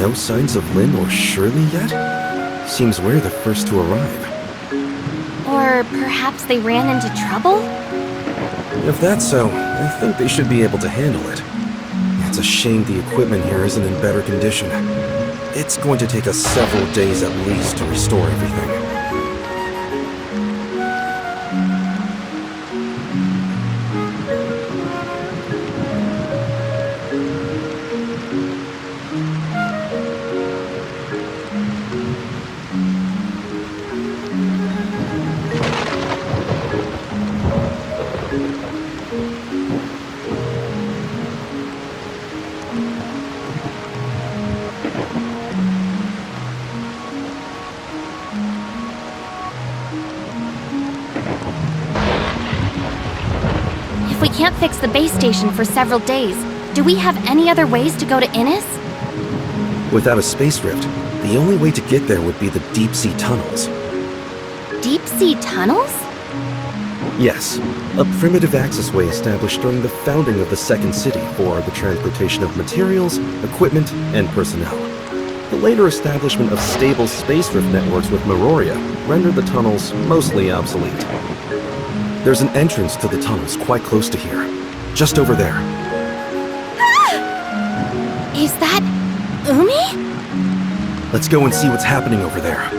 no signs of Lynn or Shirley yet? Seems we're the first to arrive. Or perhaps they ran into trouble? If that's so, I think they should be able to handle it. It's a shame the equipment here isn't in better condition. It's going to take us several days at least to restore everything. If we can't fix the base station for several days, do we have any other ways to go to Innis? Without a space rift, the only way to get there would be the deep-sea tunnels. Deep-sea tunnels? Yes, a primitive accessway established during the founding of the Second City for the transportation of materials, equipment, and personnel. The later establishment of stable space rift networks with Meroria rendered the tunnels mostly obsolete. There's an entrance to the tunnels quite close to here, just over there. Is that Umi? Let's go and see what's happening over there.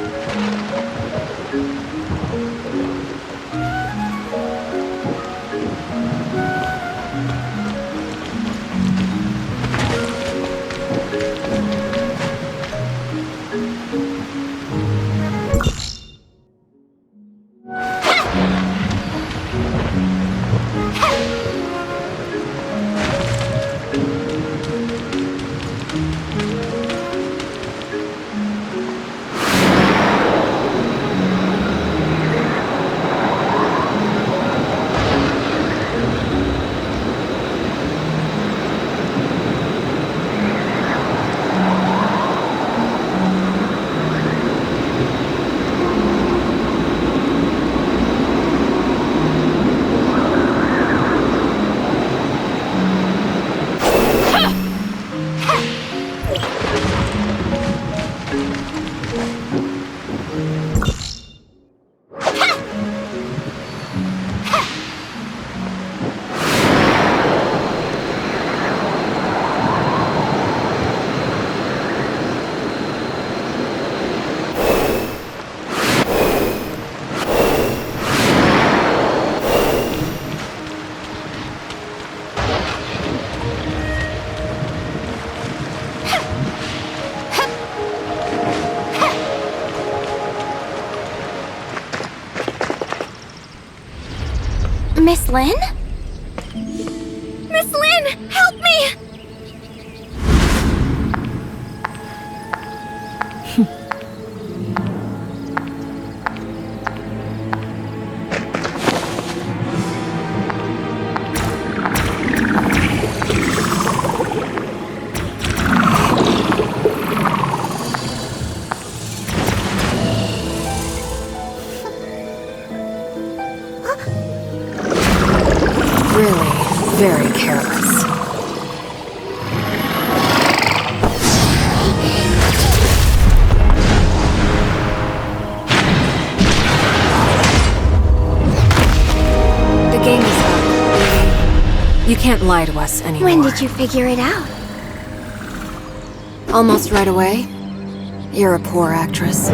Miss Lynn? Miss Lynn, help me! Very careless. The game is up, baby. You can't lie to us anymore. When did you figure it out? Almost right away. You're a poor actress.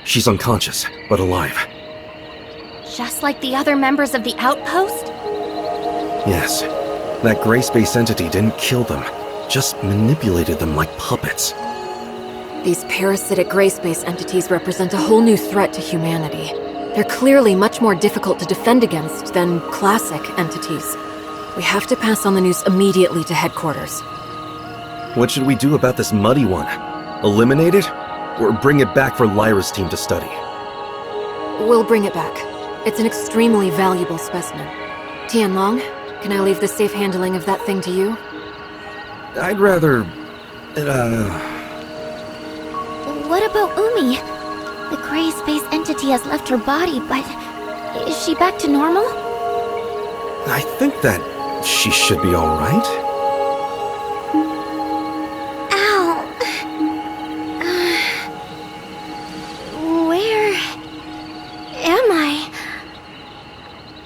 She's unconscious, but alive. Just like the other members of the outpost? Yes. That gray space entity didn't kill them, just manipulated them like puppets. These parasitic gray space entities represent a whole new threat to humanity. They're clearly much more difficult to defend against than classic entities. We have to pass on the news immediately to headquarters. What should we do about this muddy one? Eliminate it? Or bring it back for Lyra's team to study? We'll bring it back. It's an extremely valuable specimen. Tianlong, can I leave the safe handling of that thing to you? I'd rather... What about Umi? The gray space entity has left her body, but is she back to normal? I think that she should be alright. Ow. Where am I?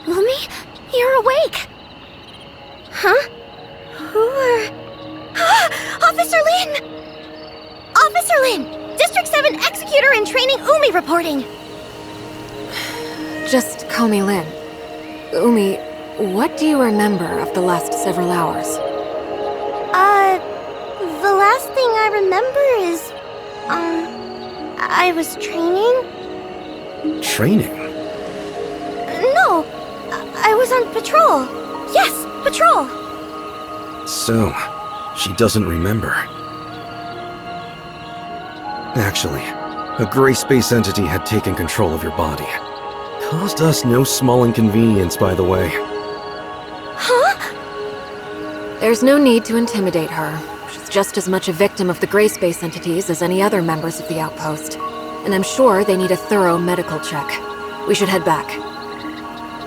Umi, you're awake. Huh? Who are... Officer Lin! Officer Lin! District 7 Executor in Training Umi reporting! Just call me Lin. Umi, what do you remember of the last several hours? The last thing I remember is... I was training? Training? No, I was on patrol. Yes, patrol! So, she doesn't remember. Actually, a gray space entity had taken control of your body. Caused us no small inconvenience, by the way. Huh? There's no need to intimidate her. She's just as much a victim of the gray space entities as any other members of the outpost. And I'm sure they need a thorough medical check. We should head back.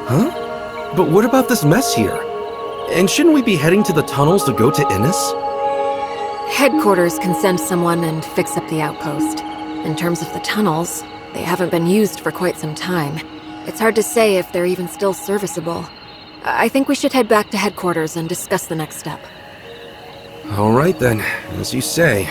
Huh? But what about this mess here? And shouldn't we be heading to the tunnels to go to Innis? Headquarters can send someone and fix up the outpost. In terms of the tunnels, they haven't been used for quite some time. It's hard to say if they're even still serviceable. I think we should head back to headquarters and discuss the next step. Alright then, as you say.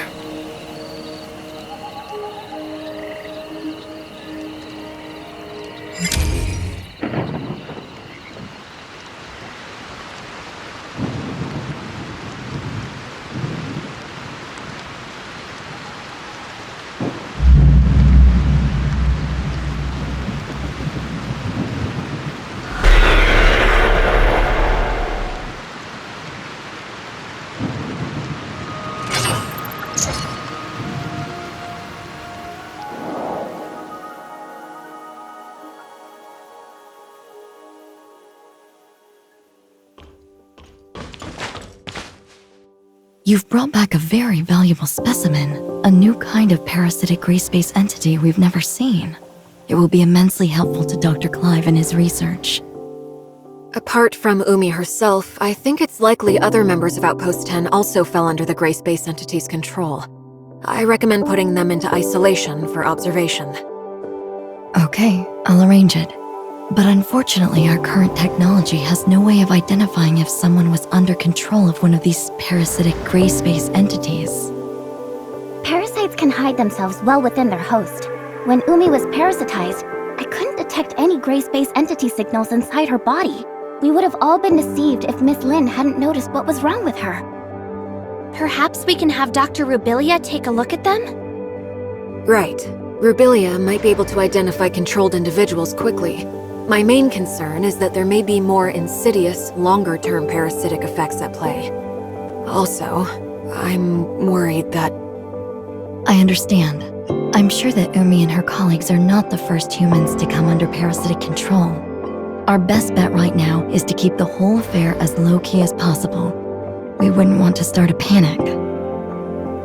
You've brought back a very valuable specimen, a new kind of parasitic gray space entity we've never seen. It will be immensely helpful to Dr. Clive in his research. Apart from Umi herself, I think it's likely other members of Outpost 10 also fell under the gray space entity's control. I recommend putting them into isolation for observation. Okay, I'll arrange it. But unfortunately, our current technology has no way of identifying if someone was under control of one of these parasitic gray space entities. Parasites can hide themselves well within their host. When Umi was parasitized, I couldn't detect any gray space entity signals inside her body. We would have all been deceived if Miss Lin hadn't noticed what was wrong with her. Perhaps we can have Dr. Rubilia take a look at them? Right. Rubilia might be able to identify controlled individuals quickly. My main concern is that there may be more insidious, longer-term parasitic effects at play. Also, I'm worried that... I understand. I'm sure that Umi and her colleagues are not the first humans to come under parasitic control. Our best bet right now is to keep the whole affair as low-key as possible. We wouldn't want to start a panic.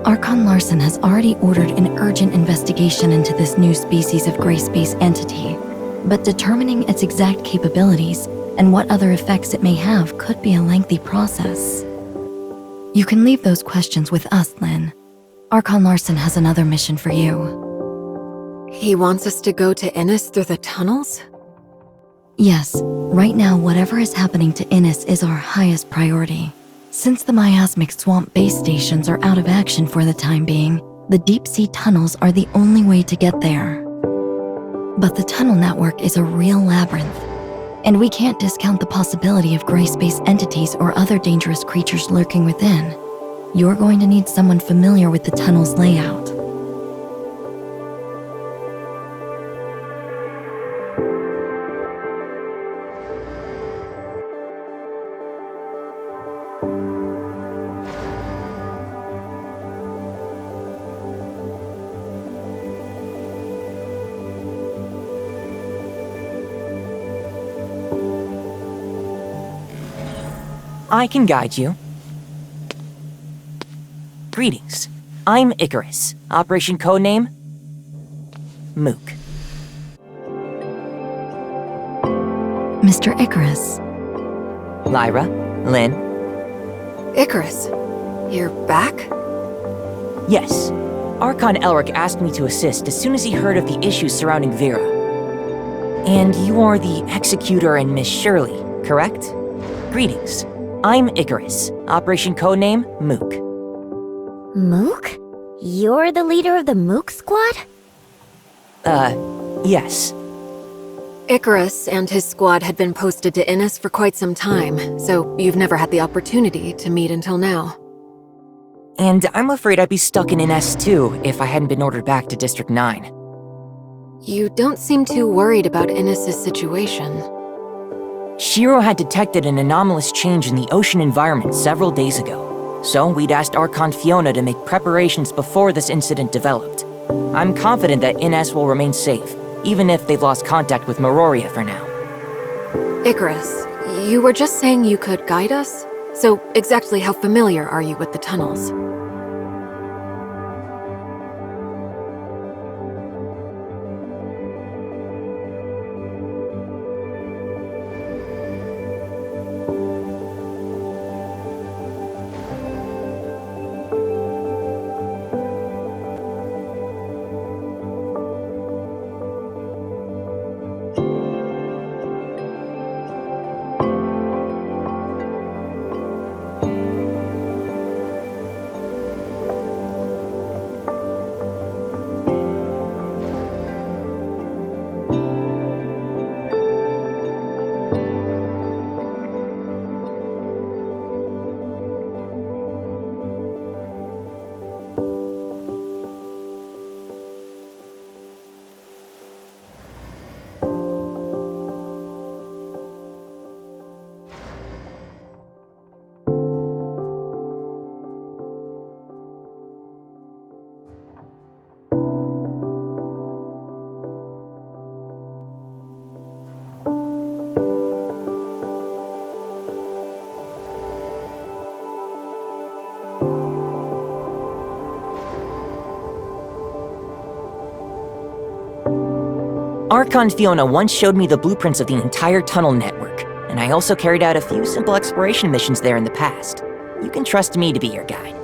Archon Larson has already ordered an urgent investigation into this new species of gray space entity. But determining its exact capabilities and what other effects it may have could be a lengthy process. You can leave those questions with us, Lin. Archon Larson has another mission for you. He wants us to go to Innis through the tunnels? Yes, right now whatever is happening to Innis is our highest priority. Since the miasmic swamp base stations are out of action for the time being, the deep-sea tunnels are the only way to get there. But the tunnel network is a real labyrinth, and we can't discount the possibility of gray space entities or other dangerous creatures lurking within. You're going to need someone familiar with the tunnel's layout. I can guide you. Greetings. I'm Icarus. Operation codename? Mook. Mr. Icarus. Lyra, Lynn. Icarus, you're back? Yes. Archon Elric asked me to assist as soon as he heard of the issues surrounding Vera. And you are the Executor and Miss Shirley, correct? Greetings. I'm Icarus. Operation codename Mook. Mook? You're the leader of the Mook squad? Yes. Icarus and his squad had been posted to Innis for quite some time, so you've never had the opportunity to meet until now. And I'm afraid I'd be stuck in Innis too if I hadn't been ordered back to District 9. You don't seem too worried about Innis' situation. Shiro had detected an anomalous change in the ocean environment several days ago, so we'd asked Archon Fiona to make preparations before this incident developed. I'm confident that Innis will remain safe, even if they've lost contact with Meroria for now. Icarus, you were just saying you could guide us? So exactly how familiar are you with the tunnels? Archon Fiona once showed me the blueprints of the entire tunnel network, and I also carried out a few simple exploration missions there in the past. You can trust me to be your guide.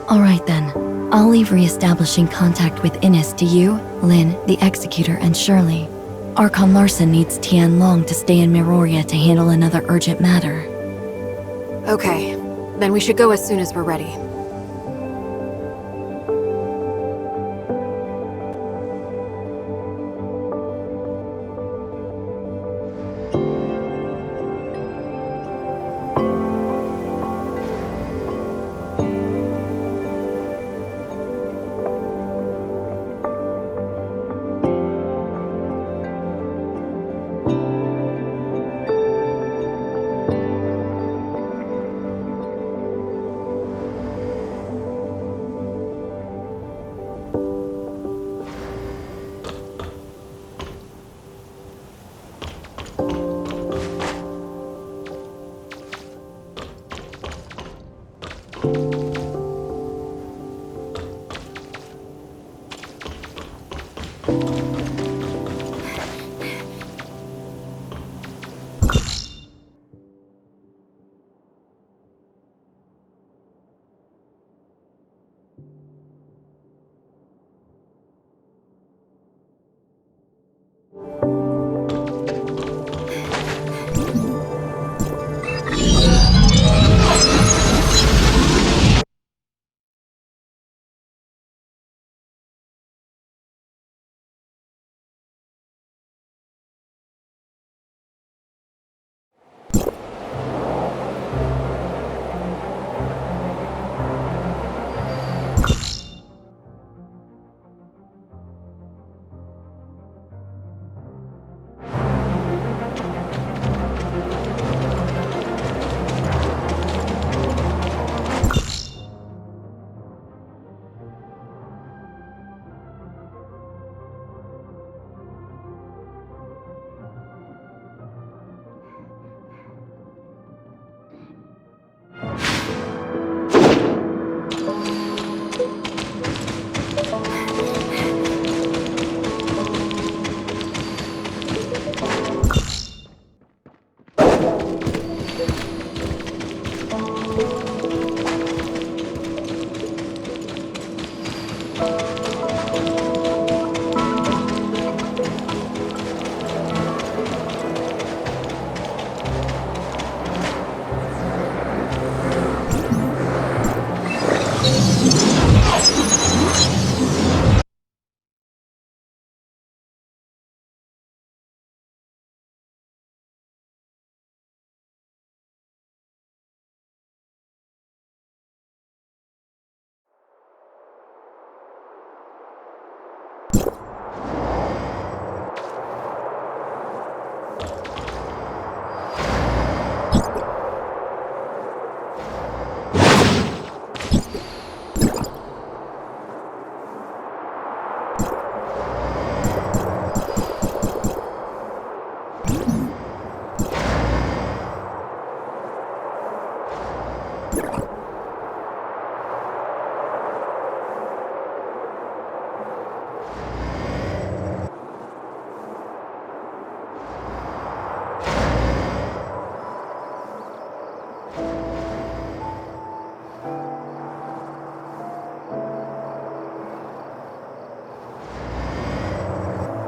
All right then. I'll leave re-establishing contact with Innis to you, Lynn, the Executor, and Shirley. Archon Larson needs Tian Long to stay in Meroria to handle another urgent matter. Okay, then we should go as soon as we're ready.